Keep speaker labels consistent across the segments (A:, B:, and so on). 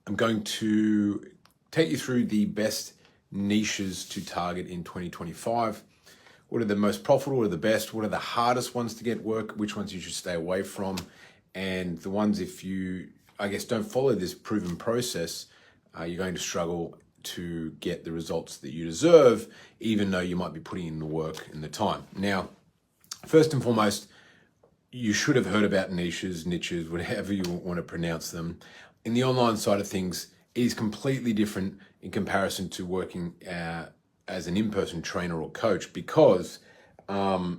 A: I'm going to take you through the best niches to target in 2025. What are the most profitable, what are the best, what are the hardest ones to get work, which ones you should stay away from, and the ones if you, don't follow this proven process, you're going to struggle to get the results that you deserve, even though you might be putting in the work and the time. Now, first and foremost, you should have heard about niches, whatever you want to pronounce them. In the online side of things, it is completely different in comparison to working as an in-person trainer or coach, because it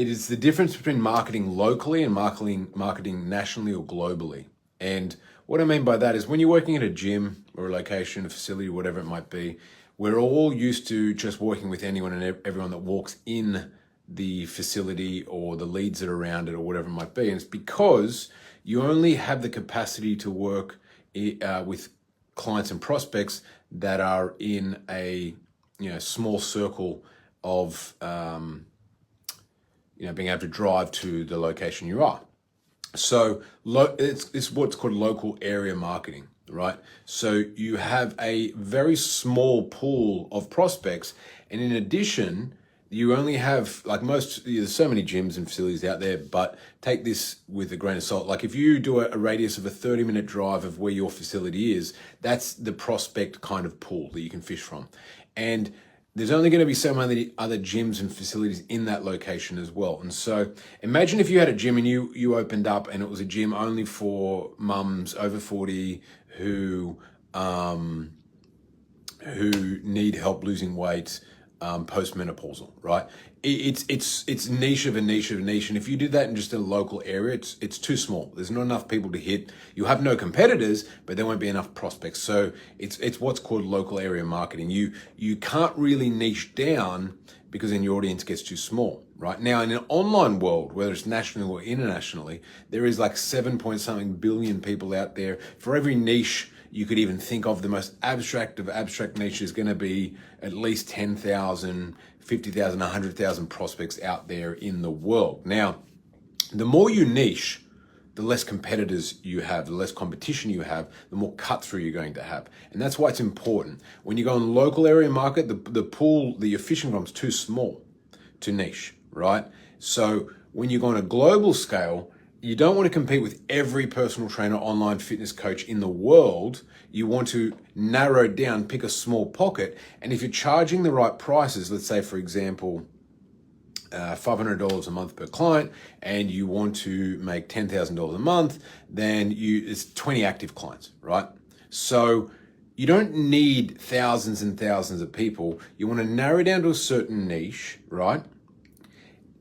A: is the difference between marketing locally and marketing nationally or globally. And what I mean by that is when you're working at a gym or a location, a facility, whatever it might be, we're all used to just working with anyone and everyone that walks in the facility or the leads that are around it or whatever it might be. And it's because you only have the capacity to work with clients and prospects that are in a small circle of being able to drive to the location you are. So it's what's called local area marketing, right? So you have a very small pool of prospects, and in addition, you only have, there's so many gyms and facilities out there, but take this with a grain of salt. Like if you do a radius of a 30-minute drive of where your facility is, that's the prospect kind of pool that you can fish from. And there's only going to be so many other gyms and facilities in that location as well. And so imagine if you had a gym and you opened up and it was a gym only for mums over 40 who need help losing weight, postmenopausal, right? It's niche of a niche of a niche. And if you do that in just a local area, it's too small. There's not enough people to hit. You have no competitors, but there won't be enough prospects. So it's what's called local area marketing. You can't really niche down because then your audience gets too small, right? Now in an online world, whether it's nationally or internationally, there is like 7-point-something billion people out there. For every niche you could even think of, the most abstract of abstract niche is going to be at least 10,000, 50,000, 100,000 prospects out there in the world. Now, the more you niche, the less competitors you have, the less competition you have, the more cut through you're going to have. And that's why it's important. When you go in local area market, the pool that you're fishing from is too small to niche, right? So when you go on a global scale, you don't want to compete with every personal trainer, online fitness coach in the world. You want to narrow down, pick a small pocket. And if you're charging the right prices, let's say, for example, $500 a month per client, and you want to make $10,000 a month, then it's 20 active clients, right? So you don't need thousands and thousands of people. You want to narrow down to a certain niche, right?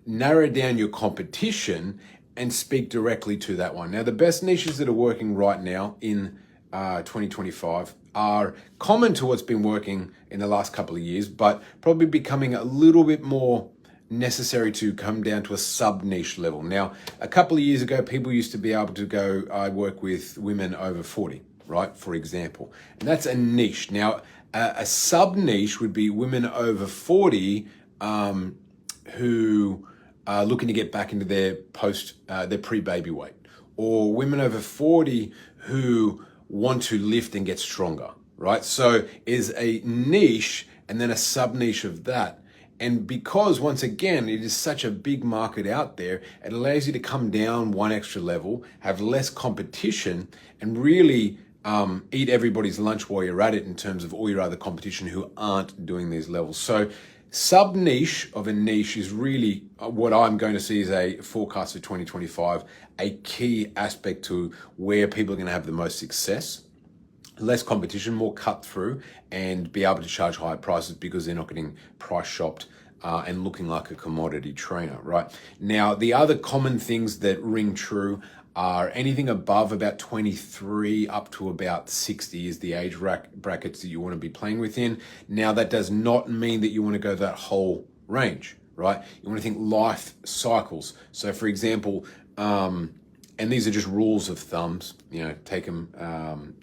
A: Narrow down your competition and speak directly to that one. Now, the best niches that are working right now in 2025 are common to what's been working in the last couple of years, but probably becoming a little bit more necessary to come down to a sub-niche level. Now, a couple of years ago, people used to be able to go, I work with women over 40, right, for example. And that's a niche. Now, a sub-niche would be women over 40 who are looking to get back into their pre-baby weight, or women over 40 who want to lift and get stronger, right? So is a niche and then a sub-niche of that. And because, once again, it is such a big market out there, it allows you to come down one extra level, have less competition, and really eat everybody's lunch while you're at it in terms of all your other competition who aren't doing these levels. So sub-niche of a niche is really what I'm going to see as a forecast for 2025, a key aspect to where people are going to have the most success. Less competition, more cut through, and be able to charge higher prices because they're not getting price shopped and looking like a commodity trainer, right? Now, the other common things that ring true are anything above about 23 up to about 60 is the age brackets that you want to be playing within. Now, that does not mean that you want to go that whole range, right? You want to think life cycles. So, for example, and these are just rules of thumbs, take them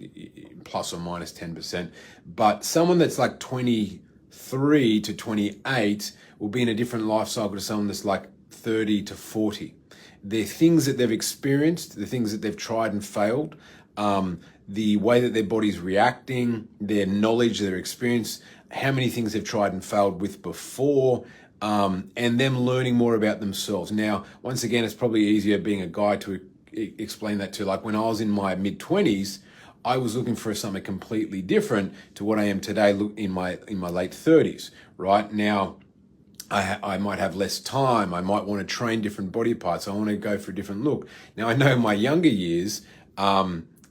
A: plus or minus 10%. But someone that's like 23 to 28 will be in a different life cycle to someone that's like 30 to 40. The things that they've experienced, the things that they've tried and failed the way that their body's reacting, their knowledge, their experience, how many things they've tried and failed with before, and them learning more about themselves. Now, once again, it's probably easier being a guy to explain that to. Like when I was in my mid-20s, I was looking for something completely different to what I am today in my late 30s, right? Now, I might have less time. I might want to train different body parts. I want to go for a different look. Now, I know in my younger years,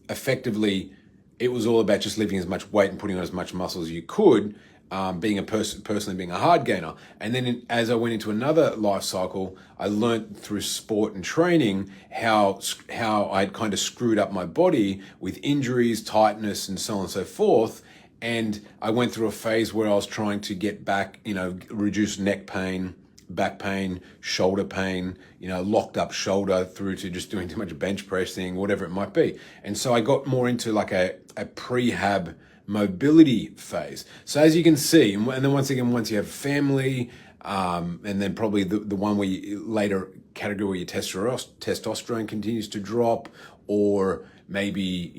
A: effectively, it was all about just lifting as much weight and putting on as much muscle as you could, being a personally being a hard gainer. And then as I went into another life cycle, I learned through sport and training how I'd kind of screwed up my body with injuries, tightness, and so on and so forth. And I went through a phase where I was trying to get back, reduce neck pain, back pain, shoulder pain, locked up shoulder, through to just doing too much bench pressing, whatever it might be. And so I got more into like a prehab mobility phase. So as you can see, and then once again, once you have family, and then probably the one where later category where your testosterone continues to drop, or maybe,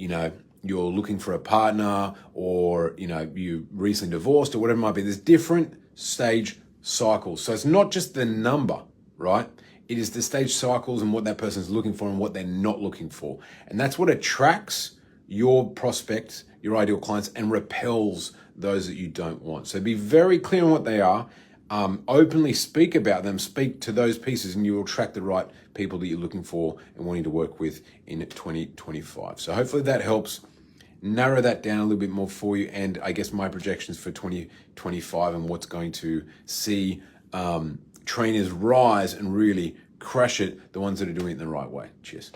A: you're looking for a partner, or, you recently divorced or whatever it might be. There's different stage cycles. So it's not just the number, right? It is the stage cycles and what that person's looking for and what they're not looking for. And that's what attracts your prospects, your ideal clients, and repels those that you don't want. So be very clear on what they are. Openly speak about them, speak to those pieces, and you will attract the right people that you're looking for and wanting to work with in 2025. So hopefully that helps narrow that down a little bit more for you, and I guess my projections for 2025 and what's going to see trainers rise and really crush it, the ones that are doing it in the right way. Cheers.